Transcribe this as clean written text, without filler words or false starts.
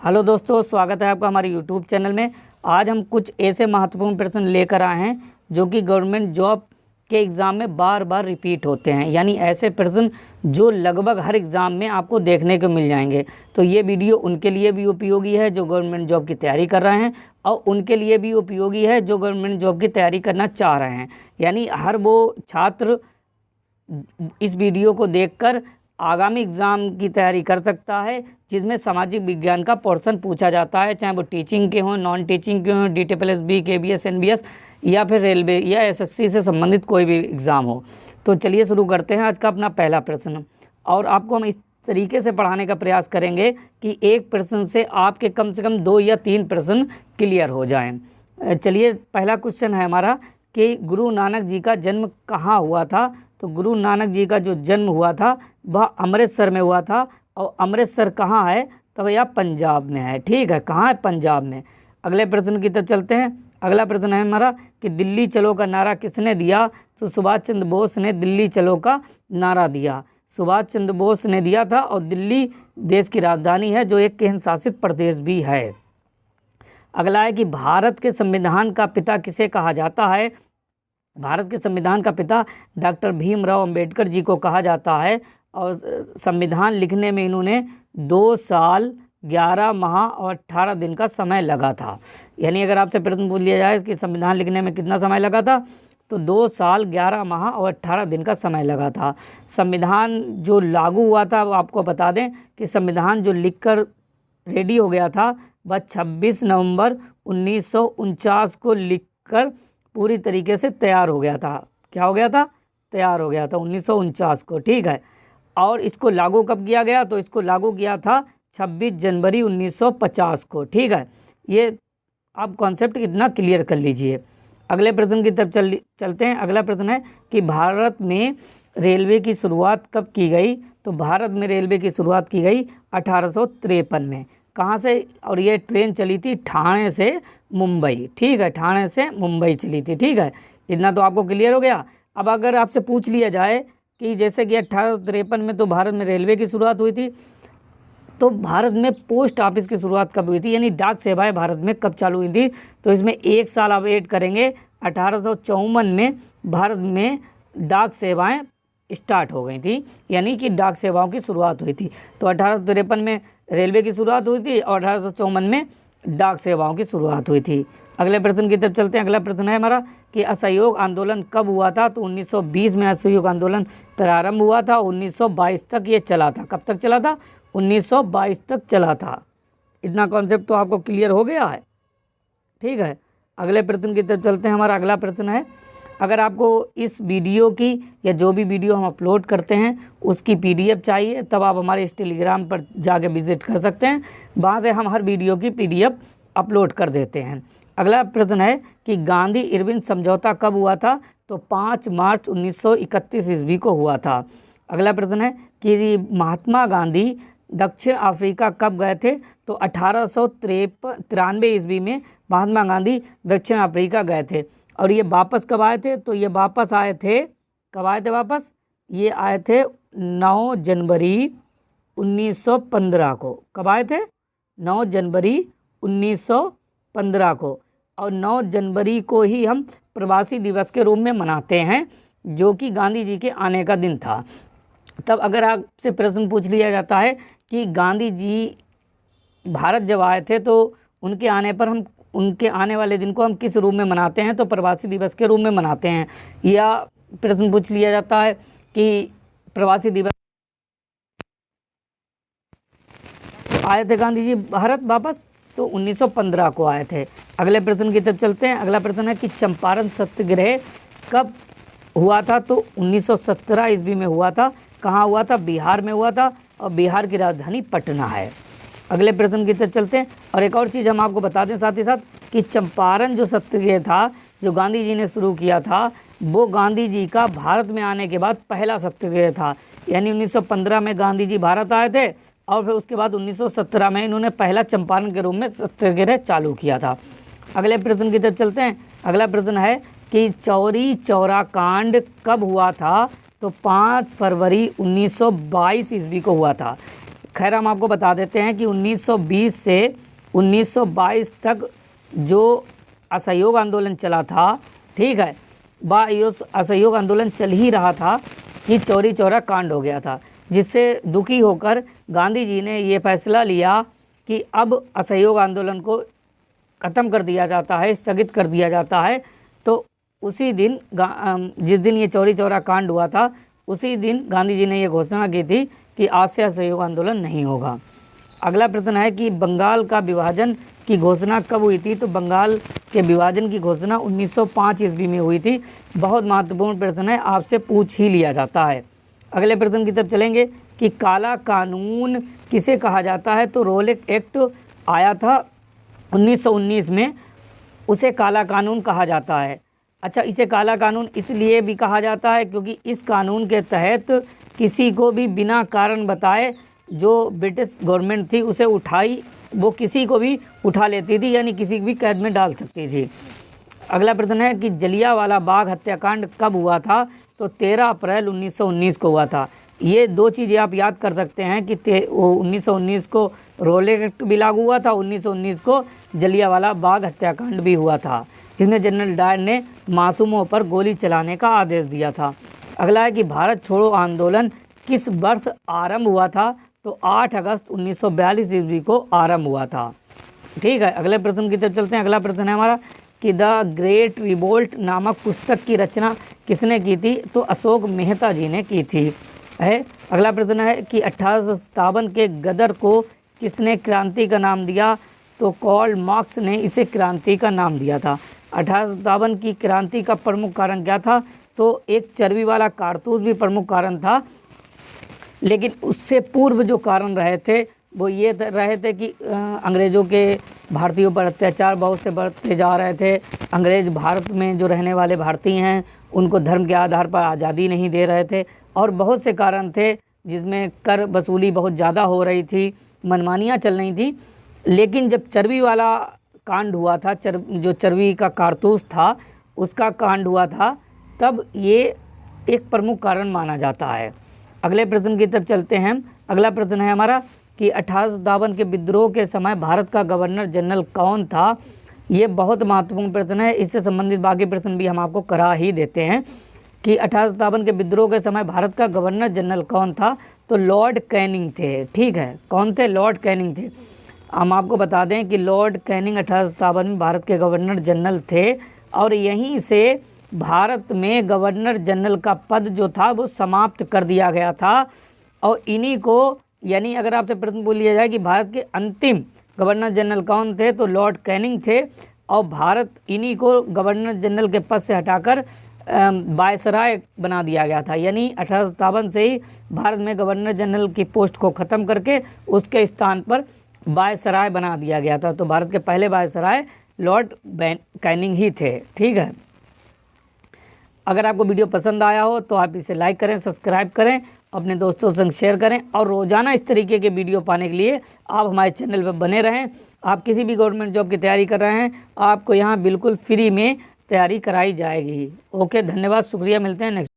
Hello दोस्तों, स्वागत है आपका हमारे यूट्यूब चैनल में। आज हम कुछ ऐसे महत्वपूर्ण प्रश्न लेकर आए हैं जो कि गवर्नमेंट जॉब के एग्ज़ाम में बार बार रिपीट होते हैं, यानी ऐसे प्रश्न जो लगभग हर एग्ज़ाम में आपको देखने को मिल जाएंगे। तो ये वीडियो उनके लिए भी उपयोगी है जो गवर्नमेंट जॉब की तैयारी कर रहे हैं, और उनके लिए भी उपयोगी है जो गवर्नमेंट जॉब की तैयारी करना चाह रहे हैं। यानी हर वो छात्र इस वीडियो को देखकर आगामी एग्ज़ाम की तैयारी कर सकता है जिसमें सामाजिक विज्ञान का पोर्शन पूछा जाता है, चाहे वो टीचिंग के हों, नॉन टीचिंग के हों, DTPLS-B, KBS, NBS या फिर रेलवे या SSC से संबंधित कोई भी एग्ज़ाम हो। तो चलिए शुरू करते हैं आज का अपना पहला प्रश्न। और आपको हम इस तरीके से पढ़ाने का प्रयास करेंगे कि एक प्रश्न से आपके कम से कम 2 या 3 प्रश्न क्लियर हो जाएं। चलिए, पहला क्वेश्चन है हमारा कि गुरु नानक जी का जन्म कहाँ हुआ था। तो गुरु नानक जी का जो जन्म हुआ था वह अमृतसर में हुआ था, और अमृतसर कहाँ है? तो भैया पंजाब में है। ठीक है, कहाँ है? पंजाब में। अगले प्रश्न की तरफ चलते हैं। अगला प्रश्न है हमारा कि दिल्ली चलो का नारा किसने दिया। तो सुभाष चंद्र बोस ने दिल्ली चलो का नारा दिया। सुभाष चंद्र बोस ने दिया था, और दिल्ली देश की राजधानी है जो एक केंद्र शासित प्रदेश भी है। अगला है कि भारत के संविधान का पिता किसे कहा जाता है। भारत के संविधान का पिता डॉक्टर भीमराव अंबेडकर जी को कहा जाता है, और संविधान लिखने में इन्होंने 2 साल 11 माह और 18 दिन का समय लगा था। यानी अगर आपसे प्रश्न पूछ लिया जाए कि संविधान लिखने में कितना समय लगा था, तो 2 साल 11 माह और 18 दिन का समय लगा था। संविधान जो लागू हुआ था, वो आपको बता दें कि संविधान जो लिखकर रेडी हो गया था वह 26 नवंबर 1949 को लिखकर पूरी तरीके से तैयार हो गया था। क्या हो गया था? तैयार हो गया था 1949 को। ठीक है, और इसको लागू कब किया गया? तो इसको लागू किया था 26 जनवरी 1950 को। ठीक है, ये आप कॉन्सेप्ट कितना क्लियर कर लीजिए। अगले प्रश्न की तरफ चलते हैं। अगला प्रश्न है कि भारत में रेलवे की शुरुआत कब की गई। तो भारत में रेलवे की शुरुआत की गई 1853 में। कहाँ से? और ये ट्रेन चली थी ठाणे से मुंबई। ठीक है, ठाणे से मुंबई चली थी। ठीक है, इतना तो आपको क्लियर हो गया। अब अगर आपसे पूछ लिया जाए कि जैसे कि 1853 में तो भारत में रेलवे की शुरुआत हुई थी, तो भारत में पोस्ट ऑफिस की शुरुआत कब हुई थी, यानी डाक सेवाएं भारत में कब चालू हुई थी। तो इसमें 1 साल आप वेट करेंगे। 1854 में भारत में डाक सेवाएं स्टार्ट हो गई थी, यानी कि डाक सेवाओं की शुरुआत हुई थी। तो 1853 में रेलवे की शुरुआत हुई थी और 1854 में डाक सेवाओं की शुरुआत हुई थी। अगले प्रश्न की तरफ चलते हैं। अगला प्रश्न है हमारा कि असहयोग आंदोलन कब हुआ था। तो 1920 में असहयोग आंदोलन प्रारंभ हुआ था, 1922 तक ये चला था। कब तक चला था? 1922 तक चला था। इतना कॉन्सेप्ट तो आपको क्लियर हो गया है। ठीक है, अगले प्रश्न की तरफ चलते हैं। हमारा अगला प्रश्न है, अगर आपको इस वीडियो की या जो भी वीडियो हम अपलोड करते हैं उसकी PDF चाहिए, तब आप हमारे इस टेलीग्राम पर जाके विजिट कर सकते हैं। वहाँ से हम हर वीडियो की PDF अपलोड कर देते हैं। अगला प्रश्न है कि गांधी इरविन समझौता कब हुआ था। तो 5 मार्च 1931 ईस्वी को हुआ था। अगला प्रश्न है कि महात्मा गांधी दक्षिण अफ्रीका कब गए थे। तो 1893 ईस्वी में महात्मा गांधी दक्षिण अफ्रीका गए थे। और ये वापस कब आए थे? तो ये वापस आए थे, कब आए थे वापस? ये आए थे 9 जनवरी 1915 को। कब आए थे? 9 जनवरी 1915 को। और 9 जनवरी को ही हम प्रवासी दिवस के रूप में मनाते हैं, जो कि गांधी जी के आने का दिन था। तब अगर आपसे प्रश्न पूछ लिया जाता है कि गांधी जी भारत जब आए थे तो उनके आने पर हम उनके आने वाले दिन को हम किस रूप में मनाते हैं, तो प्रवासी दिवस के रूप में मनाते हैं। या प्रश्न पूछ लिया जाता है कि प्रवासी दिवस आए थे गांधी जी भारत वापस, तो 1915 को आए थे। अगले प्रश्न की तरफ चलते हैं। अगला प्रश्न है कि चंपारण सत्याग्रह कब हुआ था। तो 1917 ईस्वी में हुआ था। कहाँ हुआ था? बिहार में हुआ था, और बिहार की राजधानी पटना है। अगले प्रश्न की तरफ चलते हैं। और एक और चीज़ हम आपको बता दें साथ ही साथ कि चंपारण जो सत्याग्रह था जो गांधी जी ने शुरू किया था, वो गांधी जी का भारत में आने के बाद पहला सत्याग्रह था। यानी 1915 में गांधी जी भारत आए थे, और फिर उसके बाद 1917 में इन्होंने पहला चंपारण के रूप में सत्याग्रह चालू किया था। अगले प्रश्न की तरफ चलते हैं। अगला प्रश्न है कि चौरी चौरा कांड कब हुआ था। तो 5 फरवरी 1922 ईस्वी को हुआ था। खैर हम आपको बता देते हैं कि 1920 से 1922 तक जो असहयोग आंदोलन चला था, ठीक है, ये असहयोग आंदोलन चल ही रहा था कि चौरी चौरा कांड हो गया था, जिससे दुखी होकर गांधी जी ने ये फैसला लिया कि अब असहयोग आंदोलन को ख़त्म कर दिया जाता है, स्थगित कर दिया जाता है। तो उसी दिन जिस दिन ये चौरी चौरा कांड हुआ था, उसी दिन गांधी जी ने ये घोषणा की थी कि आज से असहयोग आंदोलन नहीं होगा। अगला प्रश्न है कि बंगाल का विभाजन की घोषणा कब हुई थी? तो बंगाल के विभाजन की घोषणा 1905 ईस्वी में हुई थी। बहुत महत्वपूर्ण प्रश्न है, आपसे पूछ ही लिया जाता है। अगले प्रश्न की तरफ चलेंगे कि काला कानून किसे कहा जाता है? तो रोलेट एक्ट आया था 1919 में, उसे काला कानून कहा जाता है। अच्छा, इसे काला कानून इसलिए भी कहा जाता है क्योंकि इस कानून के तहत किसी को भी बिना कारण बताए जो ब्रिटिश गवर्नमेंट थी उसे वो किसी को भी उठा लेती थी, यानी किसी भी कैद में डाल सकती थी। अगला प्रश्न है कि जलियांवाला बाग हत्याकांड कब हुआ था? तो 13 अप्रैल 1919 को हुआ था। ये दो चीज़ें आप याद कर सकते हैं कि 1919 को रोलेट एक्ट भी लागू हुआ था, 1919 को जलियांवाला बाग हत्याकांड भी हुआ था, जिसमें जनरल डायर ने मासूमों पर गोली चलाने का आदेश दिया था। अगला है कि भारत छोड़ो आंदोलन किस वर्ष आरंभ हुआ था? तो 8 अगस्त 1942 ईस्वी को आरंभ हुआ था। ठीक है, अगले प्रश्न की तरफ चलते हैं। अगला प्रश्न है हमारा कि द ग्रेट रिवोल्ट नामक पुस्तक की रचना किसने की थी? तो अशोक मेहता जी ने की थी। अगला प्रश्न है कि 1857 के गदर को किसने क्रांति का नाम दिया? तो कार्ल मार्क्स ने इसे क्रांति का नाम दिया था। 1857 की क्रांति का प्रमुख कारण क्या था? तो एक चर्बी वाला कारतूस भी प्रमुख कारण था, लेकिन उससे पूर्व जो कारण रहे थे वो ये रहे थे कि अंग्रेज़ों के भारतीयों पर अत्याचार बहुत से बढ़ते जा रहे थे। अंग्रेज़ भारत में जो रहने वाले भारतीय हैं उनको धर्म के आधार पर आज़ादी नहीं दे रहे थे, और बहुत से कारण थे जिसमें कर वसूली बहुत ज़्यादा हो रही थी, मनमानियाँ चल रही थी। लेकिन जब चर्बी वाला कांड हुआ था, जो चर्बी का कारतूस था उसका कांड हुआ था, तब ये एक प्रमुख कारण माना जाता है। अगले प्रश्न की तरफ चलते हैं। अगला प्रश्न है हमारा कि 1857 के विद्रोह के समय भारत का गवर्नर जनरल कौन था? ये बहुत महत्वपूर्ण प्रश्न है, इससे संबंधित बाकी प्रश्न भी हम आपको करा ही देते हैं कि 1857 के विद्रोह के समय भारत का गवर्नर जनरल कौन था? तो लॉर्ड कैनिंग थे। ठीक है, कौन थे? लॉर्ड कैनिंग थे। हम आपको बता दें कि लॉर्ड कैनिंग 1857 में भारत के गवर्नर जनरल थे, और यहीं से भारत में गवर्नर जनरल का पद जो था वो समाप्त कर दिया गया था। और इन्हीं को, यानी अगर आपसे प्रश्न पूछ लिया जाए कि भारत के अंतिम गवर्नर जनरल कौन थे, तो लॉर्ड कैनिंग थे, और भारत इन्हीं को गवर्नर जनरल के पद से हटाकर वायसराय बना दिया गया था। यानी 1857 से ही भारत में गवर्नर जनरल की पोस्ट को ख़त्म करके उसके स्थान पर वायसराय बना दिया गया था। तो भारत के पहले वायसराय लॉर्ड कैनिंग ही थे। ठीक है, अगर आपको वीडियो पसंद आया हो तो आप इसे लाइक करें, सब्सक्राइब करें, अपने दोस्तों संग शेयर करें, और रोज़ाना इस तरीके के वीडियो पाने के लिए आप हमारे चैनल पर बने रहें। आप किसी भी गवर्नमेंट जॉब की तैयारी कर रहे हैं, आपको यहाँ बिल्कुल फ्री में तैयारी कराई जाएगी। ओके, धन्यवाद, शुक्रिया, मिलते हैं नेक्स्ट।